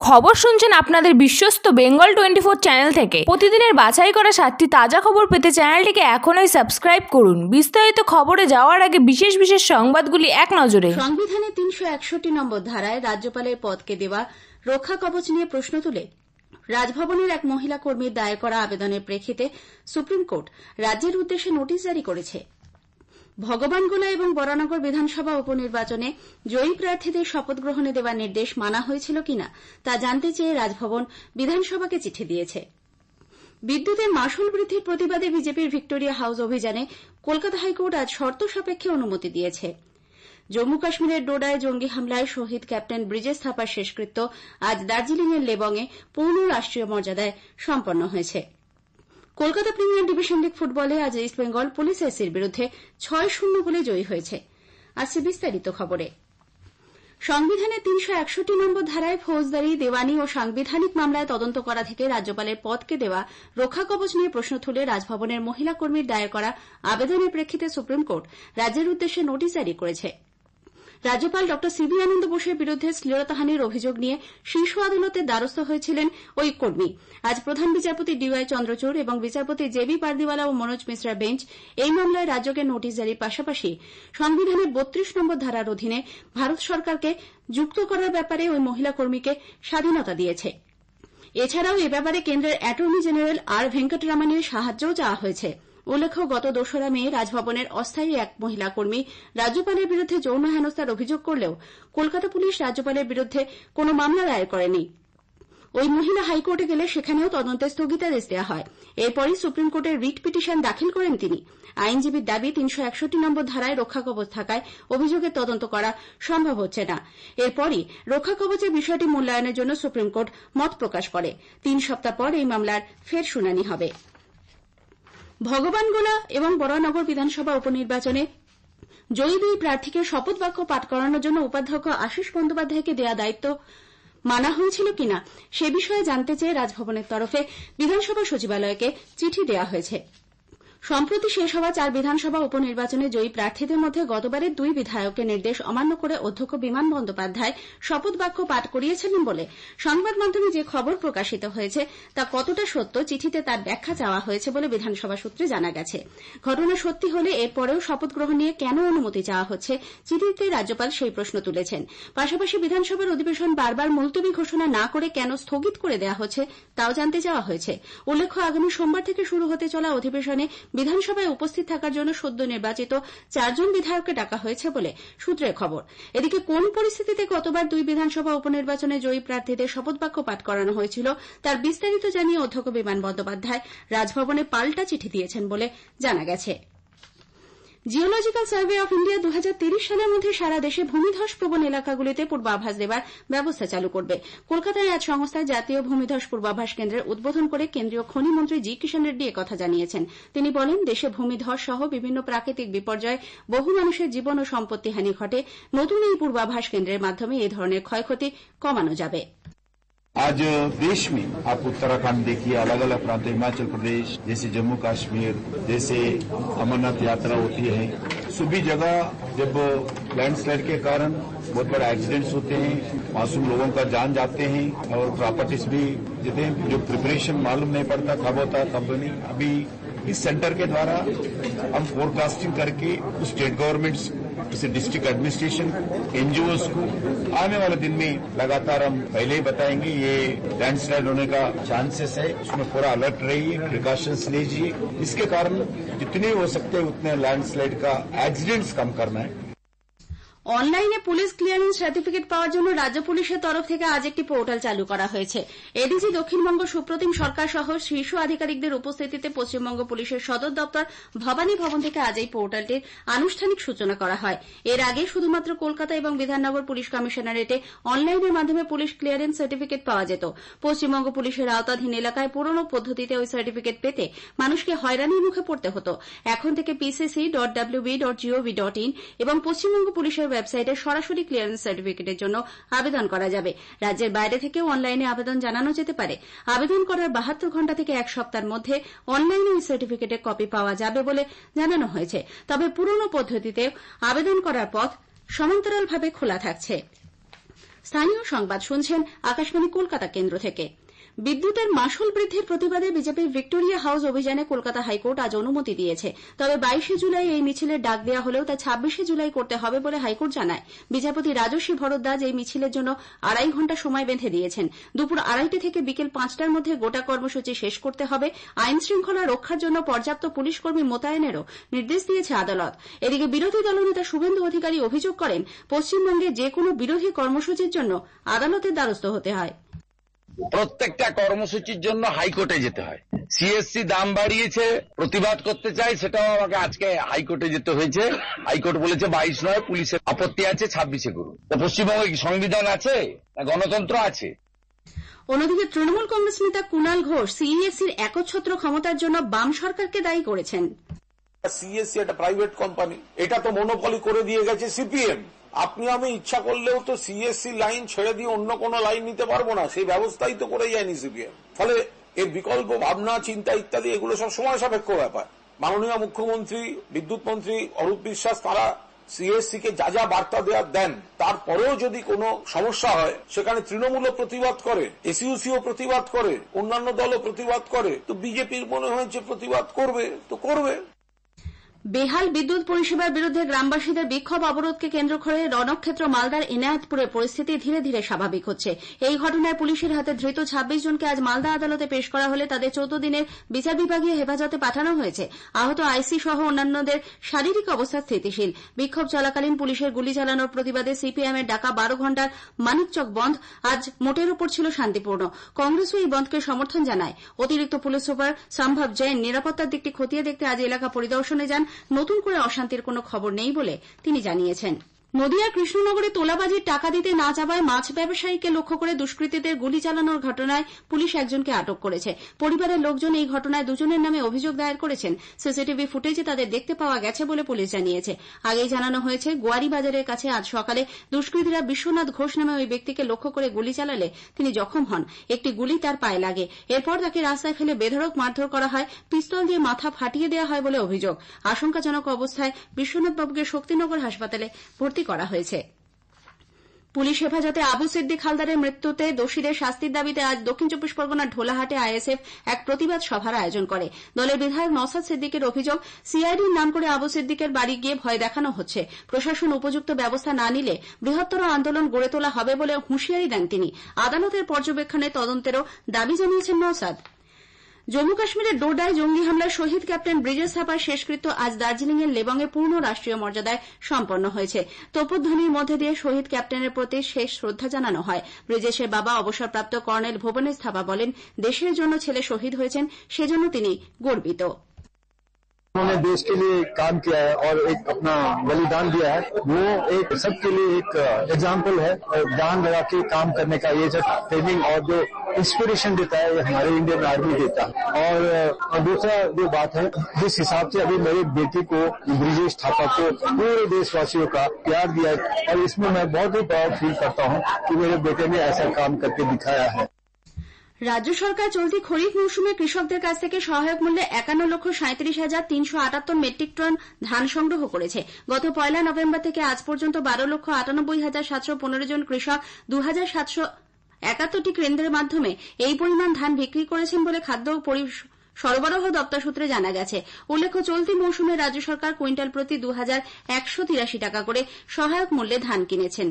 খবর শুনছেন আপনাদের বিশ্বস্ত বেঙ্গল 24 চ্যানেল থেকে। প্রতিদিনের বাছাই করা 7টি তাজা খবর পেতে চ্যানেলটিকে এখনই সাবস্ক্রাইব করুন। বিস্তারিত খবরে যাওয়ার আগে বিশেষ বিশেষ সংবাদগুলি এক নজরে। সংবিধানের 361 নম্বর ধারায় রাজ্যপালের পদকে দেওয়া রক্ষা কবচ নিয়ে প্রশ্ন তুলে রাজভবনের এক মহিলা কর্মীর দায়ের করা আবেদনের প্রেক্ষিতে সুপ্রিম কোর্ট রাজ্যের উদ্দেশ্যে নোটিশ জারি করেছে। ভগবানগোলা এবং বরানগর বিধানসভা উপনির্বাচনে জয়ী প্রার্থীদের শপথ গ্রহণে দেওয়া নির্দেশ মানা হয়েছিল কিনা তা জানতে চেয়ে রাজভবন বিধানসভাকে চিঠি দিয়েছে। বিদ্যুতের মাশুল বৃদ্ধির প্রতিবাদে বিজেপির ভিক্টোরিয়া হাউস অভিযানে কলকাতা হাইকোর্ট আজ শর্ত সাপেক্ষে অনুমতি দিয়েছে। জম্মু কাশ্মীরের ডোডায় জঙ্গি হামলায় শহীদ ক্যাপ্টেন ব্রিজেশ থাপার শেষকৃত্য আজ দার্জিলিংয়ের লেবংয়ে পূর্ণ রাষ্ট্রীয় মর্যাদায় সম্পন্ন হয়েছে। কলকাতা প্রিমিয়ার ডিভিশন লিগ ফুটবলে আজ ইস্ট বেঙ্গল পুলিশ এসির বিরুদ্ধে 6-0 গোলে জয়ী হয়েছে। আসছে বিস্তারিত খবরে। সংবিধানের 361 নম্বর ধারায় ফৌজদারি, দেওয়ানি ও সাংবিধানিক মামলায় তদন্ত করা থেকে রাজ্যপালের পদকে দেওয়া রক্ষা কবচ নিয়ে প্রশ্ন তুলে রাজভবনের মহিলা কর্মীর দায়ের করা আবেদনের প্রেক্ষিতে সুপ্রিম কোর্ট রাজ্যের উদ্দেশ্যে নোটিশ জারি করেছে। রাজ্যপাল ড সিবি আনন্দ বোসের বিরুদ্ধে শ্লীলতাহানির অভিযোগ নিয়ে শীর্ষ আদালতের দ্বারস্থ হয়েছিলেন ওই কর্মী। আজ প্রধান বিচারপতি ডিওয়াই চন্দ্রচূড় এবং বিচারপতি জেবি পারদিওয়ালা ও মনোজ মিশ্রার বেঞ্চ এই মামলায় রাজ্যকে নোটিশ জারির পাশাপাশি সংবিধানের 32 নম্বর ধারার অধীনে ভারত সরকারকে যুক্ত করার ব্যাপারে ওই মহিলা কর্মীকে স্বাধীনতা দিয়েছে। এছাড়াও এ ব্যাপারে কেন্দ্রের অ্যাটর্নি জেনারেল আর ভেঙ্কটরামানের সাহায্যও চাওয়া হয়েছে। উল্লেখ্য, গত 2রা মে রাজভবনের অস্থায়ী এক মহিলা কর্মী রাজ্যপালের বিরুদ্ধে যৌন হেনস্থার অভিযোগ করলেও কলকাতা পুলিশ রাজ্যপালের বিরুদ্ধে কোনো মামলা দায়ের করেনি। ওই মহিলা হাইকোর্টে গেলে সেখানেও তদন্তের স্থগিতাদেশ দেওয়া হয়। এরপরই সুপ্রিম কোর্টে রিট পিটিশন দাখিল করেন তিনি। আইনজীবীর দাবি 361 নম্বর ধারায় রক্ষা কবচ থাকায় অভিযোগের তদন্ত করা সম্ভব হচ্ছে না। এরপরই রক্ষা কবচের বিষয়টি মূল্যায়নের জন্য সুপ্রিম কোর্ট মত প্রকাশ করে। 3 সপ্তাহ পর এই মামলার ফের শুনানি হবে। ভগবানগোলা এবং বরানগর বিধানসভা উপনির্বাচনে জয়ী 2 প্রার্থীকে শপথ বাক্য পাঠ করানোর জন্য উপাধ্যক্ষ আশিস বন্দ্যোপাধ্যায়কে দেওয়া দায়িত্ব মানা হয়েছিল কিনা সে বিষয়ে জানতে চেয়ে রাজভবনের তরফে বিধানসভা সচিবালয়কে চিঠি দেওয়া হয়েছে। সম্প্রতি শেষ হওয়া 4 বিধানসভা উপনির্বাচনে জয়ী প্রার্থীদের মধ্যে গতবারের 2 বিধায়কের নির্দেশ অমান্য করে অধ্যক্ষ বিমান বন্দ্যোপাধ্যায় শপথ বাক্য পাঠ করিয়েছিলেন বলে সংবাদ মাধ্যমে যে খবর প্রকাশিত হয়েছে তা কতটা সত্য চিঠিতে তার ব্যাখ্যা চাওয়া হয়েছে বলে বিধানসভা সূত্রে জানা গেছে। ঘটনা সত্যি হলে এরপরেও শপথ গ্রহণ নিয়ে কেন অনুমতি চাওয়া হচ্ছে চিঠিতে রাজ্যপাল সেই প্রশ্ন তুলেছেন। পাশাপাশি বিধানসভার অধিবেশন বারবার মুলতবি ঘোষণা না করে কেন স্থগিত করে দেওয়া হচ্ছে তাও জানতে চাওয়া হয়েছে। উল্লেখ্য, আগামী সোমবার থেকে শুরু হতে চলা অধিবেশনে বিধানসভায় উপস্থিত থাকার জন্য সদ্য নির্বাচিত 4 জন বিধায়ককে ডাকা হয়েছে বলে সূত্রের খবর। এদিকে কোন পরিস্থিতিতে গতবার 2 বিধানসভা উপনির্বাচনে জয়ী প্রার্থীদের শপথ বাক্য পাঠ করানো হয়েছিল তার বিস্তারিত জানিয়ে অধ্যক্ষ বিমান বন্দ্যোপাধ্যায় রাজভবনে পাল্টা চিঠি দিয়েছেন বলে জানা গেছে। জিওলজিক্যাল সার্ভে অফ ইন্ডিয়া 2030 সালের মধ্যে সারা দেশে ভূমিধস প্রবণ এলাকাগুলিতে পূর্বাভাস দেবার ব্যবস্থা চালু করবে। কলকাতায় আজ সংস্থার জাতীয় ভূমিধস পূর্বাভাস কেন্দ্রের উদ্বোধন করে কেন্দ্রীয় খনি মন্ত্রী জি কিষাণ রেড্ডি একথা জানিয়েছেন। তিনি বলেন, দেশে ভূমিধস সহ বিভিন্ন প্রাকৃতিক বিপর্যয়ে বহু মানুষের জীবন ও সম্পত্তিহানি ঘটে। নতুন এই পূর্বাভাস কেন্দ্রের মাধ্যমে এই ধরনের ক্ষয়ক্ষতি কমানো যাবে। आज देश में आप उत्तराखंड देखिए, अलग अलग प्रांत, हिमाचल प्रदेश जैसे जम्मू कश्मीर जैसे अमरनाथ यात्रा होती है, सभी जगह जब लैंडस्लाइड के कारण बहुत बड़े एक्सीडेंट्स होते हैं, मासूम लोगों का जान जाते हैं और प्रॉपर्टीज भी देते हैं। जो प्रिपरेशन मालूम नहीं पड़ता कब होता कब नहीं। अभी इस सेंटर के द्वारा हम फोरकास्टिंग करके स्टेट गवर्नमेंट्स जैसे डिस्ट्रिक्ट एडमिनिस्ट्रेशन एनजीओस को आने वाले दिन में लगातार हम पहले ही बताएंगे ये लैंडस्लाइड होने का चांसेस है, उसमें पूरा अलर्ट रहिए, प्रिकॉशंस लीजिए। इसके कारण जितने हो सकते हैं उतने लैंडस्लाइड का एक्सीडेंट्स कम करना है। অনলাইনে পুলিশ ক্লিয়ারেন্স সার্টিফিকেট পাওয়ার জন্য রাজ্য পুলিশের তরফ থেকে আজ একটি পোর্টাল চালু করা হয়েছে। এডিজি দক্ষিণবঙ্গ সুপ্রতিম সরকার সহ শীর্ষ আধিকারিকদের উপস্থিতিতে পশ্চিমবঙ্গ পুলিশের সদর দপ্তর ভবানী ভবন থেকে আজ এই পোর্টালটির আনুষ্ঠানিক সূচনা করা হয়। এর আগে শুধুমাত্র কলকাতা এবং বিধাননগর পুলিশ কমিশনারেটে অনলাইনের মাধ্যমে পুলিশ ক্লিয়ারেন্স সার্টিফিকেট পাওয়া যেত। পশ্চিমবঙ্গ পুলিশের আওতাধীন এলাকায় পুরনো পদ্ধতিতে ওই সার্টিফিকেট পেতে মানুষকে হয়রানির মুখে পড়তে হতো। এখন থেকে pcc.wb.gov.in এবং পশ্চিমবঙ্গ পুলিশের ওয়েবসাইটে সরাসরি ক্লিয়ারেন্স সার্টিফিকেটের জন্য আবেদন করা যাবে। রাজ্যের বাইরে থেকেও অনলাইনে আবেদন জানানো যেতে পারে। আবেদন করার 72 ঘণ্টা থেকে 1 সপ্তাহের মধ্যে অনলাইনে ওই সার্টিফিকেটের কপি পাওয়া যাবে বলে জানানো হয়েছে। তবে পুরনো পদ্ধতিতে আবেদন করার পথ সমান্তরালভাবে খোলা থাকছে। স্থানীয় সংবাদ শুনছেন আকাশবাণী কলকাতা কেন্দ্র থেকে। বিদ্যুতের মাশুল বৃদ্ধির প্রতিবাদে বিজেপির ভিক্টোরিয়া হাউস অভিযানে কলকাতা হাইকোর্ট আজ অনুমতি দিয়েছে। তবে 22শে জুলাই এই মিছিলের ডাক দেওয়া হলেও তা 26শে জুলাই করতে হবে বলে হাইকোর্ট জানায়। বিচারপতি রাজস্বী ভরদ্বাজ এই মিছিলের জন্য 2.5 ঘণ্টা সময় বেঁধে দিয়েছেন। দুপুর 2:30 থেকে বিকেল 5টার মধ্যে গোটা কর্মসূচি শেষ করতে হবে। আইন শৃঙ্খলা রক্ষার জন্য পর্যাপ্ত পুলিশ কর্মী মোতায়েনেরও নির্দেশ দিয়েছে আদালত। এদিকে বিরোধী দলনেতা শুভেন্দু অধিকারী অভিযোগ করেন, পশ্চিমবঙ্গে যে কোনো বিরোধী কর্মসূচির জন্য আদালতের দ্বারস্থ হতে হয়। প্রত্যেকটা কর্মসূচির জন্য হাইকোর্টে যেতে হয়। সিএসসি দাম বাড়িয়েছে, প্রতিবাদ করতে চাই, সেটাও আমাকে আজকে হাইকোর্টে যেতে হয়েছে। হাইকোর্ট বলেছে 22 নয়, পুলিশের আপত্তি আছে 26-এ করুন। তো পশ্চিমবঙ্গে সংবিধান আছে না গণতন্ত্র আছে? অন্যদিকে তৃণমূল কংগ্রেস নেতা কুণাল ঘোষ সিইএসসির একচ্ছত্র ক্ষমতার জন্য বাম সরকারকে দায়ী করেছেন। সিএসসি একটা প্রাইভেট কোম্পানি, এটা তো মনোপলি করে দিয়ে গেছে সিপিএম। আপনি আমি ইচ্ছা করলেও তো সিএসসি লাইন ছেড়ে দিয়ে অন্য কোনো লাইন নিতে পারবো না, সেই ব্যবস্থাই তো করে যায়নি সিপিএম। ফলে এর বিকল্প ভাবনা, চিন্তা ইত্যাদি এগুলো সব সময় সাপেক্ষ ব্যাপার। মাননীয় মুখ্যমন্ত্রী, বিদ্যুৎ মন্ত্রী অরূপ বিশ্বাস তারা সিএসসি কে যা যা বার্তা দেন, তারপরেও যদি কোনো সমস্যা হয় সেখানে তৃণমূলও প্রতিবাদ করে, এসইউসিও প্রতিবাদ করে, অন্যান্য দলও প্রতিবাদ করে, তো বিজেপির মনে হয়েছে প্রতিবাদ করবে তো করবে। বেহাল বিদ্যুৎ পরিষেবার বিরুদ্ধে গ্রামবাসীদের বিক্ষোভ অবরোধকে কেন্দ্র করে রণক্ষেত্র মালদার এনায়েতপুরের পরিস্থিতি ধীরে ধীরে স্বাভাবিক হচ্ছে। এই ঘটনায় পুলিশের হাতে ধৃত 26 জনকে আজ মালদা আদালতে পেশ করা হলে তাদের 14 দিনের বিচার বিভাগীয় হেফাজতে পাঠানো হয়েছে। আহত আইসি সহ অন্যান্যদের শারীরিক অবস্থা স্থিতিশীল। বিক্ষোভ চলাকালীন পুলিশের গুলি চালানোর প্রতিবাদে সিপিএম এর ডাকা 12 ঘণ্টার মানিকচক বন্ধ আজ মোটের উপর ছিল শান্তিপূর্ণ। কংগ্রেসও এই বন্ধকে সমর্থন জানায়। অতিরিক্ত পুলিশ সুপার সম্ভব জৈন নিরাপত্তার দিকটি খতিয়ে দেখতে আজ এলাকা পরিদর্শনে যান। নতুন করে অশান্তির কোনো খবর নেই বলে তিনি জানিয়েছেন। নদিয়ার কৃষ্ণনগরে তোলাবাজির টাকা দিতে না যাওয়ায় মাছ ব্যবসায়ীকে লক্ষ্য করে দুষ্কৃতীদের গুলি চালানোর ঘটনায় পুলিশ একজনকে আটক করেছে। পরিবারের লোকজন এই ঘটনায় দুজনের নামে অভিযোগ দায়ের করেছেন। সিসিটিভি ফুটেজে তাদের দেখতে পাওয়া গেছে বলে পুলিশ জানিয়েছে। আগেই জানানো হয়েছে, গোয়ারি বাজারের কাছে আজ সকালে দুষ্কৃতীরা বিশ্বনাথ ঘোষ নামে ওই ব্যক্তিকে লক্ষ্য করে গুলি চালালে তিনি জখম হন। একটি গুলি তার পায়ে লাগে। এরপর তাকে রাস্তায় ফেলে বেধড়ক মারধর করা হয়, পিস্তল দিয়ে মাথা ফাটিয়ে দেওয়া হয় বলে অভিযোগ। আশঙ্কাজনক অবস্থায় বিশ্বনাথবাবুকে শক্তিনগর হাসপাতালে ভর্তি করা হয়েছে। পুলিশ হেফাজতে আবু সিদ্দিক হালদারের মৃত্যুতে দোষীদের শাস্তির দাবিতে আজ দক্ষিণ 24 পরগনার ঢোলাহাটে আইএসএফ এক প্রতিবাদ সভার আয়োজন করে। দলের বিধায়ক নওশাদ সিদ্দিকের অভিযোগ, সিআইডির নাম করে আবু সিদ্দিকের বাড়ি গিয়ে ভয় দেখানো হচ্ছে। প্রশাসন উপযুক্ত ব্যবস্থা না নিলে বৃহত্তর আন্দোলন গড়ে তোলা হবে বলে হুঁশিয়ারি দেন তিনি। আদালতের পর্যবেক্ষণে তদন্তেরও দাবি জানিয়েছেন নওশাদ। জম্মু কাশ্মীরের ডোডায় জঙ্গি হামলায় শহীদ ক্যাপ্টেন ব্রিজেশ থাপার শেষকৃত্য আজ দার্জিলিংয়ের লেবংয়ে পূর্ণ রাষ্ট্রীয় মর্যাদায় সম্পন্ন হয়েছে। তোপধ্বনির মধ্যে দিয়ে শহীদ ক্যাপ্টেনের প্রতি শেষ শ্রদ্ধা জানানো হয়। ব্রিজেশের বাবা অবসরপ্রাপ্ত কর্নেল ভুবনেশ থাপা বলেন, দেশের জন্য ছেলে শহীদ হয়েছেন, সেজন্য তিনি গর্বিত। उन्होंने देश के लिए काम किया है और एक अपना बलिदान दिया है, वो एक सबके लिए एक एग्जाम्पल है। जान लगा के काम करने का ये जो ट्रेनिंग और जो इंस्पिरेशन देता है, ये हमारे इंडियन आर्मी देता है। और दूसरा जो बात है, जिस हिसाब से अभी मेरी बेटी को ब्रिजेश थापा को पूरे देशवासियों का प्यार दिया है, और इसमें मैं बहुत ही प्राउड फील करता हूँ कि मेरे बेटे ने ऐसा काम करके दिखाया है। রাজ্য সরকার চলতি খরিফ মৌসুমে কৃষকদের কাছ থেকে সহায়ক মূল্যে 51,37,378 মেট্রিক টন ধান সংগ্রহ করেছে। গত 1 নভেম্বর থেকে আজ পর্যন্ত 12,98,715 জন কৃষক 2,771টি কেন্দ্রের মাধ্যমে এই পরিমাণ ধান বিক্রি করেছেন বলে খাদ্য সরবরাহ দপ্তর সূত্রে জানা গেছে। উল্লেখ্য, চলতি মৌসুমে রাজ্য সরকার কুইন্টাল প্রতি 2,183 টাকা করে সহায়ক মূল্যে ধান কিনেছেন।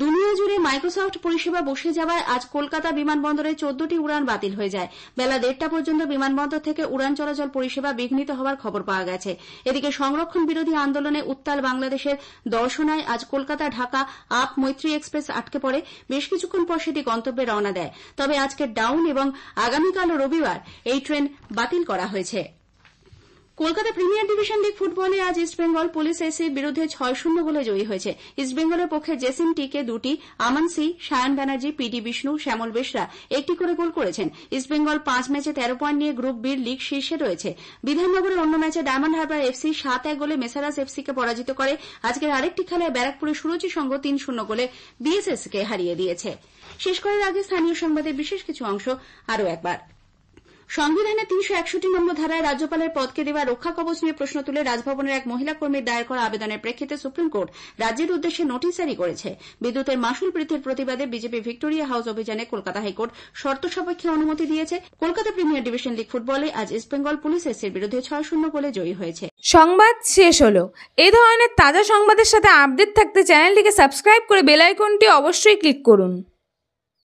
দুনিয়া জুড়ে মাইক্রোসফট পরিষেবা বসে যাওয়ায় আজ কলকাতা বিমানবন্দরে 14টি উড়ান বাতিল হয়ে যায়। বেলা 1:30টা পর্যন্ত বিমানবন্দর থেকে উড়ান চলাচল পরিষেবা বিঘ্নিত হওয়ার খবর পাওয়া গেছে। এদিকে সংরক্ষণ বিরোধী আন্দোলনে উত্তাল বাংলাদেশের দর্শনায় আজ কলকাতা ঢাকা আপ মৈত্রী এক্সপ্রেস আটকে পড়ে। বেশ কিছুক্ষণ পর সেটি গন্তব্যে রওনা দেয়। তবে আজকের ডাউন এবং আগামীকাল রবিবার এই ট্রেন বাতিল করা হয়েছে। কলকাতা প্রিমিয়ার ডিভিশন লিগ ফুটবলে আজ ইস্টবেঙ্গল পুলিশ এসির বিরুদ্ধে 6-0 গোলে জয়ী হয়েছে। ইস্টবেঙ্গলের পক্ষে জেসিম টিকে 2টি, আমান সি, সায়ন ব্যানার্জি, পিডি বিষ্ণু, শ্যামল বেশরা 1টি করে গোল করেছেন। ইস্টবেঙ্গল 5 ম্যাচে 13 পয়েন্ট নিয়ে গ্রুপ বির লিগ শীর্ষে রয়েছে। বিধাননগরের অন্য ম্যাচে ডায়মন্ড হারবার এফসি 7-1 গোলে মেসারাস এফসিকে পরাজিত করে। আজকের আরেকটি খেলায় ব্যারাকপুরের সুরুচি সংঘ 3-0 গোলে বিএসএসকে হারিয়ে দিয়েছে। শেষ করার আগে স্থানীয় সংবাদের বিশেষ কিছু অংশ আরও একবার। সংবিধানের 361 নম্বর ধারায় রাজ্যপালের পদকে দেওয়া রক্ষা কবচ নিয়ে প্রশ্ন তুলে রাজভবনের এক মহিলা কর্মীর দায়ের করা আবেদনের প্রেক্ষিতে সুপ্রিম কোর্ট রাজ্যের উদ্দেশ্যে নোটিশ জারি করেছে। বিদ্যুতের মাশুল বৃদ্ধির প্রতিবাদে বিজেপি ভিক্টোরিয়া হাউস অভিযানে কলকাতা হাইকোর্ট শর্ত সাপেক্ষে অনুমতি দিয়েছে। কলকাতা প্রিমিয়ার ডিভিশন লিগ ফুটবলে আজ ইস্টবেঙ্গল পুলিশ এসসির বিরুদ্ধে 6-0 গোলে জয়ী হয়েছে। সংবাদ শেষ হলো। এই ধরনের তাজা সংবাদের সাথে আপডেট থাকতে চ্যানেলটিকে সাবস্ক্রাইব করে বেল আইকনটি অবশ্যই ক্লিক করুন।